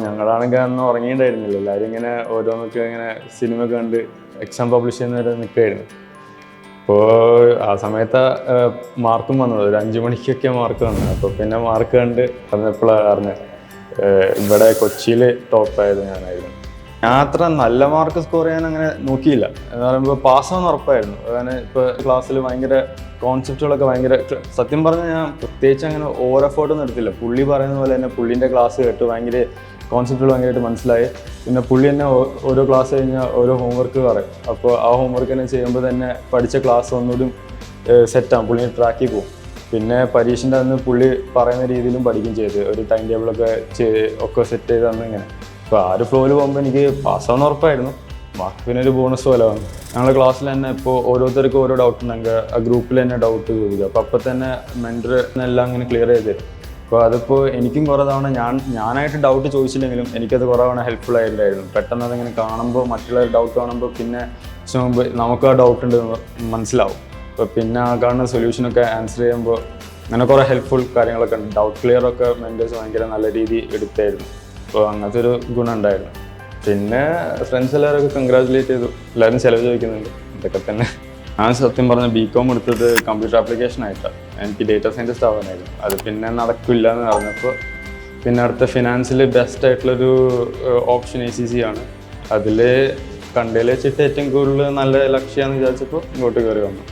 ഞങ്ങളാണെങ്കിൽ അന്ന് ഉറങ്ങിയിട്ടുണ്ടായിരുന്നില്ല. എല്ലാവരും ഇങ്ങനെ ഓരോന്നൊക്കെ ഇങ്ങനെ സിനിമ കണ്ട് എക്സാം പബ്ലിഷ് ചെയ്യുന്നവരെ നിൽക്കുകയായിരുന്നു. അപ്പോൾ ആ സമയത്ത് മാർക്കും വന്നത് ഒരു 5 മണിക്കൊക്കെ മാർക്ക് വന്നത്. അപ്പോൾ പിന്നെ മാർക്ക് കണ്ട് പറഞ്ഞപ്പോഴാണ് അറിഞ്ഞത് ഇവിടെ കൊച്ചിയിൽ ടോപ്പായത് ഞാനായിരുന്നു. ഞാൻ അത്ര നല്ല മാർക്ക് സ്കോർ ചെയ്യാൻ അങ്ങനെ നോക്കിയില്ല. എന്ന് പറയുമ്പോൾ പാസ്സാവുന്ന ഉറപ്പായിരുന്നു. അങ്ങനെ ഇപ്പോൾ ക്ലാസ്സിൽ ഭയങ്കര കോൺസെപ്റ്റുകളൊക്കെ ഭയങ്കര, സത്യം പറഞ്ഞാൽ ഞാൻ പ്രത്യേകിച്ച് അങ്ങനെ ഓവർ എഫേർട്ടൊന്നും എടുത്തില്ല. പുള്ളി പറയുന്ന പോലെ തന്നെ പുള്ളീൻ്റെ ക്ലാസ് കേട്ട് ഭയങ്കര കോൺസെപ്റ്റുകൾ ഭയങ്കരമായിട്ട് മനസ്സിലായി. പിന്നെ പുള്ളി തന്നെ ഓരോ ക്ലാസ് കഴിഞ്ഞാൽ ഓരോ ഹോംവർക്ക് പറയും. അപ്പോൾ ആ ഹോംവർക്ക് തന്നെ ചെയ്യുമ്പോൾ തന്നെ പഠിച്ച ക്ലാസ് ഒന്നുകൂടി സെറ്റാകും, പുള്ളി ട്രാക്കിൽ പോകും. പിന്നെ പരീക്ഷൻ്റെ അന്ന് പുള്ളി പറയുന്ന രീതിയിലും പഠിക്കുകയും ചെയ്ത് ഒരു ടൈം ടേബിളൊക്കെ ഒക്കെ സെറ്റ് ചെയ്ത് തന്നു. ഇങ്ങനെ അപ്പോൾ ആ ഒരു ഫ്ലോയിൽ പോകുമ്പോൾ എനിക്ക് പാസ്സാവുന്ന ഉറപ്പായിരുന്നു. മാർക്ക് പിന്നെ ഒരു ബോണസ് പോലെ വന്നു. ഞങ്ങളുടെ ക്ലാസ്സിൽ തന്നെ ഇപ്പോൾ ഓരോരുത്തർക്കും ഓരോ ഡൗട്ട് ഉണ്ടെങ്കിൽ ആ ഗ്രൂപ്പിൽ തന്നെ ഡൗട്ട് ചോദിക്കുക. അപ്പോൾ തന്നെ മെൻറ്റർ എല്ലാം അങ്ങനെ ക്ലിയർ ചെയ്ത് തരും. അപ്പോൾ അതിപ്പോൾ എനിക്കും കുറേ തവണ ഞാനായിട്ട് ഡൗട്ട് ചോദിച്ചില്ലെങ്കിലും എനിക്കത് കുറേ തവണ ഹെൽപ്ഫുൾ ആയിട്ടുണ്ടായിരുന്നു. പെട്ടെന്ന് അതിങ്ങനെ കാണുമ്പോൾ, മറ്റുള്ളവർ ഡൗട്ട് കാണുമ്പോൾ പിന്നെ മുമ്പ് നമുക്ക് ആ ഡൗട്ട് ഉണ്ട് മനസ്സിലാവും. അപ്പോൾ പിന്നെ ആ കാണുന്ന സൊല്യൂഷനൊക്കെ ആൻസർ ചെയ്യുമ്പോൾ അങ്ങനെ കുറേ ഹെൽപ്ഫുൾ കാര്യങ്ങളൊക്കെ ഉണ്ട്. ഡൗട്ട് ക്ലിയറൊക്കെ മെൻറ്റേഴ്സ് ഭയങ്കര നല്ല രീതിയിൽ എടുത്തായിരുന്നു. അപ്പോൾ അങ്ങനത്തെ ഒരു ഗുണം ഉണ്ടായിരുന്നു. പിന്നെ ഫ്രണ്ട്സ് എല്ലാവരൊക്കെ കൺഗ്രാജുലേറ്റ് ചെയ്തു. എല്ലാവരും ചിലവ് ചോദിക്കുന്നുണ്ട്. ഇതൊക്കെ തന്നെ. ഞാൻ സത്യം പറഞ്ഞ BCom എടുത്തത് കമ്പ്യൂട്ടർ ആപ്ലിക്കേഷൻ ആയിട്ടാണ്. എനിക്ക് ഡേറ്റാ സയൻറ്റിസ്റ്റ് ആവാനായിരുന്നു. അത് പിന്നെ നടക്കില്ല എന്ന് പറഞ്ഞപ്പോൾ പിന്നെ അടുത്ത ഫിനാൻസിൽ ബെസ്റ്റ് ആയിട്ടുള്ളൊരു ഓപ്ഷൻ ACC ആണ്. അതിൽ കണ്ടതിൽ വെച്ചിട്ട് ഏറ്റവും കൂടുതൽ നല്ല ലക്ഷ്യമാണെന്ന് വിചാരിച്ചപ്പോൾ ഇങ്ങോട്ട് കയറി വന്നു.